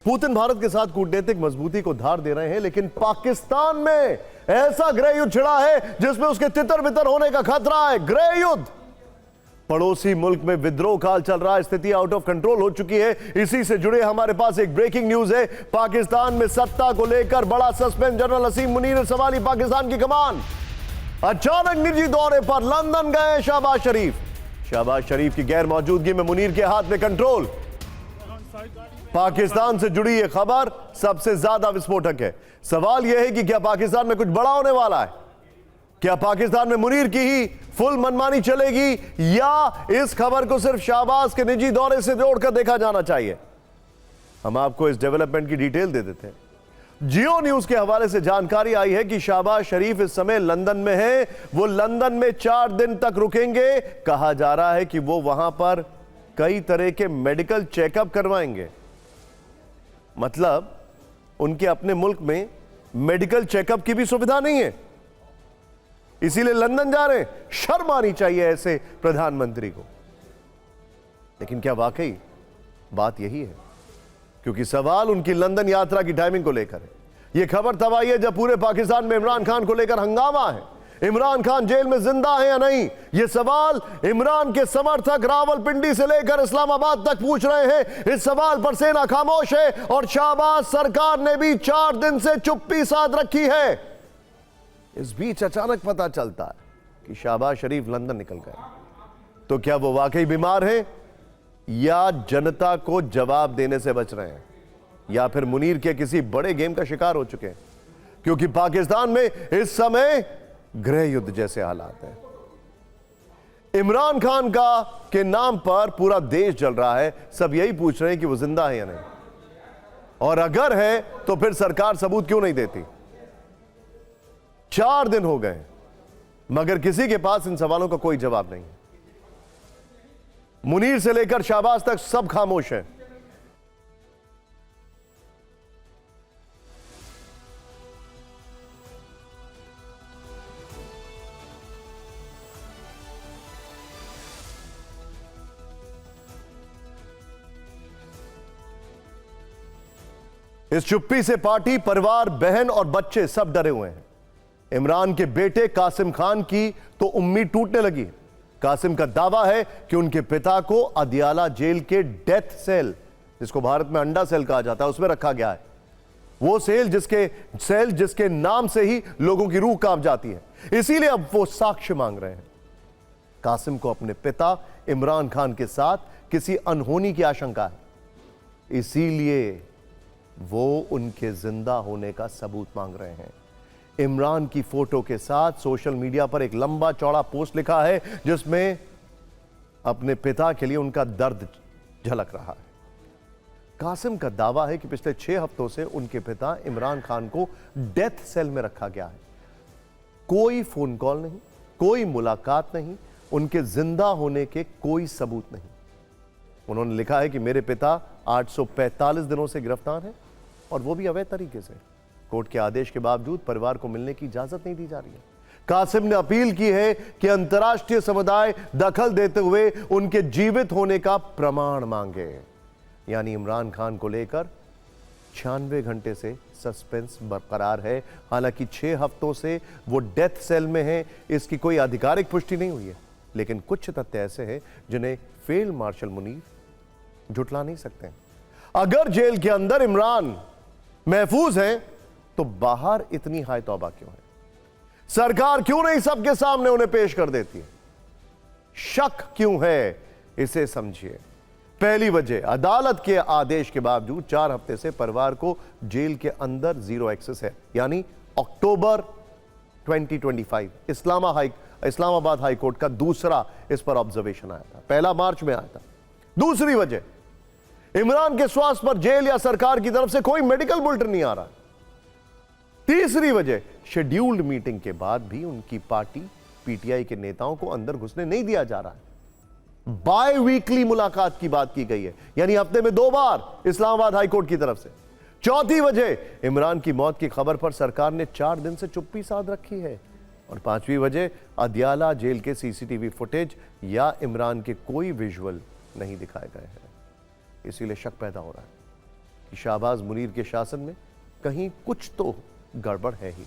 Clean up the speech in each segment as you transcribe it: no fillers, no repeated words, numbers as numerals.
Putin Bharat के साथ कूटनीतिक मजबूती को धार दे रहे हैं, लेकिन पाकिस्तान में ऐसा गृह युद्ध छिड़ा है जिसमें उसके तितर बितर होने का खतरा है। गृह युद्ध, पड़ोसी मुल्क में विद्रोह काल चल रहा है, स्थिति आउट ऑफ कंट्रोल हो चुकी है। इसी से जुड़े हमारे पास एक ब्रेकिंग न्यूज है। पाकिस्तान में सत्ता को लेकर बड़ा सस्पेंस, जनरल असीम मुनीर ने संभाली पाकिस्तान की कमान। अचानक निजी दौरे पर लंदन गए शहबाज शरीफ। शहबाज शरीफ की गैर मौजूदगी में मुनीर के हाथ में कंट्रोल। पाकिस्तान से जुड़ी यह खबर सबसे ज्यादा विस्फोटक है। सवाल यह है कि क्या पाकिस्तान में कुछ बड़ा होने वाला है? क्या पाकिस्तान में मुनीर की ही फुल मनमानी चलेगी, या इस खबर को सिर्फ शहबाज के निजी दौरे से जोड़कर देखा जाना चाहिए? हम आपको इस डेवलपमेंट की डिटेल दे देते हैं। जियो न्यूज के हवाले से जानकारी आई है कि शहबाज शरीफ इस समय लंदन में हैं। वो लंदन में 4 दिन तक रुकेंगे। कहा जा रहा है कि वो वहां पर कई तरह के मेडिकल चेकअप करवाएंगे। मतलब उनके अपने मुल्क में मेडिकल चेकअप की भी सुविधा नहीं है, इसीलिए लंदन जा रहे हैं। शर्म आनी चाहिए ऐसे प्रधानमंत्री को। लेकिन क्या वाकई बात यही है? क्योंकि सवाल उनकी लंदन यात्रा की टाइमिंग को लेकर है। यह खबर तब आई है जब पूरे पाकिस्तान में इमरान खान को लेकर हंगामा है। इमरान खान जेल में जिंदा है या नहीं, यह सवाल इमरान के समर्थक रावलपिंडी से लेकर इस्लामाबाद तक पूछ रहे हैं। इस सवाल पर सेना खामोश है और शहबाज सरकार ने भी 4 दिन से चुप्पी साध रखी है। इस बीच अचानक पता चलता है कि शहबाज शरीफ लंदन निकल गए। तो क्या वो वाकई बीमार हैं, या जनता को जवाब देने से बच रहे हैं, या फिर मुनीर के किसी बड़े गेम का शिकार हो चुके हैं? क्योंकि पाकिस्तान में इस समय गृह युद्ध जैसे हालात हैं। इमरान खान का के नाम पर पूरा देश जल रहा है। सब यही पूछ रहे हैं कि वो जिंदा है या नहीं, और अगर है तो फिर सरकार सबूत क्यों नहीं देती? 4 दिन हो गए मगर किसी के पास इन सवालों का कोई जवाब नहीं है। मुनीर से लेकर शहबाज तक सब खामोश हैं। इस चुप्पी से पार्टी, परिवार, बहन और बच्चे सब डरे हुए हैं। इमरान के बेटे कासिम खान की तो उम्मीद टूटने लगी। कासिम का दावा है कि उनके पिता को अदियाला जेल के डेथ सेल, जिसको भारत में अंडा सेल कहा जाता है, उसमें रखा गया है। वो सेल जिसके नाम से ही लोगों की रूह कांप जाती है। इसीलिए अब वो साक्ष्य मांग रहे हैं। कासिम को अपने पिता इमरान खान के साथ किसी अनहोनी की आशंका है, इसीलिए वो उनके जिंदा होने का सबूत मांग रहे हैं। इमरान की फोटो के साथ सोशल मीडिया पर एक लंबा चौड़ा पोस्ट लिखा है जिसमें अपने पिता के लिए उनका दर्द झलक रहा है। कासिम का दावा है कि पिछले 6 हफ्तों से उनके पिता इमरान खान को डेथ सेल में रखा गया है। कोई फोन कॉल नहीं, कोई मुलाकात नहीं, उनके जिंदा होने के कोई सबूत नहीं। उन्होंने लिखा है कि मेरे पिता 845 दिनों से गिरफ्तार हैं, और वो भी अवैध तरीके से। कोर्ट के आदेश के बावजूद परिवार को मिलने की इजाजत नहीं दी जा रही है। कासिम ने अपील की है कि अंतर्राष्ट्रीय समुदाय दखल देते हुए उनके जीवित होने का प्रमाण मांगे। यानी इमरान खान को लेकर 96 घंटे से सस्पेंस बरकरार है। हालांकि 6 हफ्तों से वो डेथ सेल में है, इसकी कोई आधिकारिक पुष्टि नहीं हुई है। लेकिन कुछ तथ्य ऐसे हैं जिन्हें फील्ड मार्शल मुनीर झुटला नहीं सकते। अगर जेल के अंदर इमरान महफूज हैं, तो बाहर इतनी हाय तौबा क्यों है? सरकार क्यों नहीं सबके सामने उन्हें पेश कर देती है? शक क्यों है, इसे समझिए। पहली वजह, अदालत के आदेश के बावजूद 4 हफ्ते से परिवार को जेल के अंदर 0 एक्सेस है। यानी अक्टूबर 2025 इस्लामाबाद हाई कोर्ट का दूसरा इस पर ऑब्जर्वेशन आया था। पहला मार्च में आया था। दूसरी वजह, इमरान के स्वास्थ्य पर जेल या सरकार की तरफ से कोई मेडिकल बुलेटिन नहीं आ रहा। तीसरी वजह, शेड्यूल्ड मीटिंग के बाद भी उनकी पार्टी पीटीआई के नेताओं को अंदर घुसने नहीं दिया जा रहा है। बाय वीकली मुलाकात की बात की गई है, यानी हफ्ते में 2 बार इस्लामाबाद हाईकोर्ट की तरफ से। चौथी वजह, इमरान की मौत की खबर पर सरकार ने 4 दिन से चुप्पी साध रखी है। और 5वीं वजह, अदियाला जेल के सीसीटीवी फुटेज या इमरान के कोई विजुअल नहीं दिखाए गए हैं। इसीलिए शक पैदा हो रहा है कि शाहबाज मुनीर के शासन में कहीं कुछ तो गड़बड़ है ही।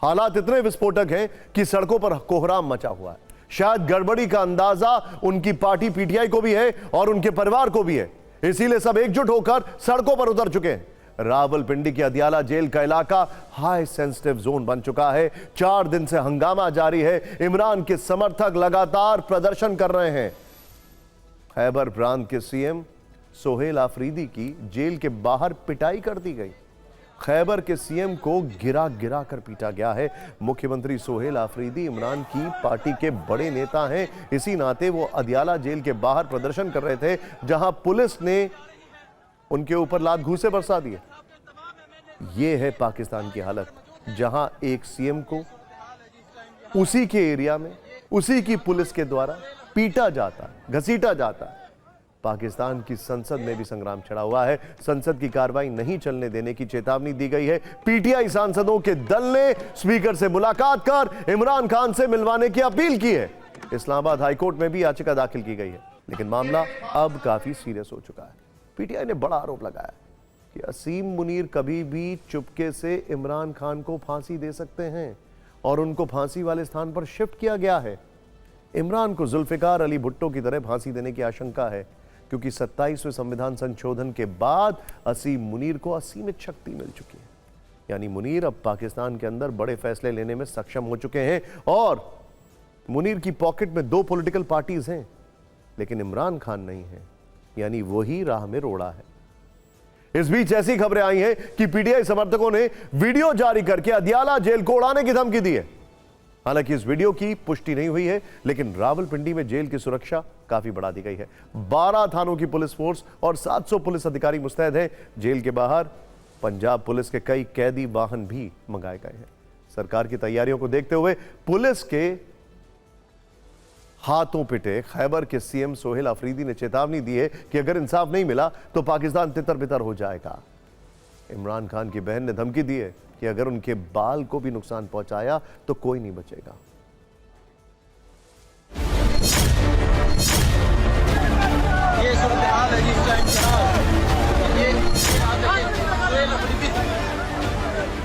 हालात इतने विस्फोटक हैं कि सड़कों पर कोहराम मचा हुआ है। शायद गड़बड़ी का अंदाजा उनकी पार्टी पीटीआई को भी है और उनके परिवार को भी है, इसीलिए सब एकजुट होकर सड़कों पर उतर चुके हैं। रावलपिंडी की अदियाला जेल का इलाका हाई सेंसिटिव जोन बन चुका है। 4 दिन से हंगामा जारी है। इमरान के समर्थक लगातार प्रदर्शन कर रहे हैं। खैबर प्रांत के सीएम सोहेल आफरीदी की जेल के बाहर पिटाई कर दी गई। खैबर के सीएम को गिरा गिरा कर पीटा गया है। मुख्यमंत्री सोहेल आफरीदी इमरान की पार्टी के बड़े नेता हैं, इसी नाते वो अदियाला जेल के बाहर प्रदर्शन कर रहे थे, जहां पुलिस ने उनके ऊपर लात घूंसे बरसा दिए। ये है पाकिस्तान की हालत, जहां एक सीएम को उसी के एरिया में उसी की पुलिस के द्वारा पीटा जाता है, घसीटा जाता है। पाकिस्तान की संसद में भी संग्राम छिड़ा हुआ है। संसद की कार्रवाई नहीं चलने देने की चेतावनी दी गई है। पीटीआई सांसदों के दल ने स्पीकर से मुलाकात कर इमरान खान से मिलवाने की अपील की है। इस्लामाबाद हाईकोर्ट में भी याचिका दाखिल की गई है, लेकिन मामला अब काफी सीरियस हो चुका है। पीटीआई ने बड़ा आरोप लगाया कि असीम मुनीर कभी भी चुपके से इमरान खान को फांसी दे सकते हैं और उनको फांसी वाले स्थान पर शिफ्ट किया गया है। इमरान को जुल्फिकार अली भुट्टो की तरह फांसी देने की आशंका है, क्योंकि 27वें संविधान संशोधन के बाद असीम मुनीर को असीमित शक्ति मिल चुकी है। यानी मुनीर अब पाकिस्तान के अंदर बड़े फैसले लेने में सक्षम हो चुके हैं और मुनीर की पॉकेट में 2 पॉलिटिकल पार्टीज हैं, लेकिन इमरान खान नहीं है, यानी वही राह में रोड़ा है। इस बीच ऐसी खबरें आई हैं कि पीटीआई समर्थकों ने वीडियो जारी करके अदियाला जेल को उड़ाने की धमकी दी है। हालांकि इस वीडियो की पुष्टि नहीं हुई है, लेकिन रावलपिंडी में जेल की सुरक्षा काफी बढ़ा दी गई है। 12 थानों की पुलिस फोर्स और 700 पुलिस अधिकारी मुस्तैद हैं। जेल के बाहर पंजाब पुलिस के कई कैदी वाहन भी मंगाए गए हैं। सरकार की तैयारियों को देखते हुए पुलिस के हाथों पिटे खैबर के सीएम सोहेल आफरीदी ने चेतावनी दी है कि अगर इंसाफ नहीं मिला तो पाकिस्तान तितर बितर हो जाएगा। इमरान खान की बहन ने धमकी दी है कि अगर उनके बाल को भी नुकसान पहुंचाया तो कोई नहीं बचेगा।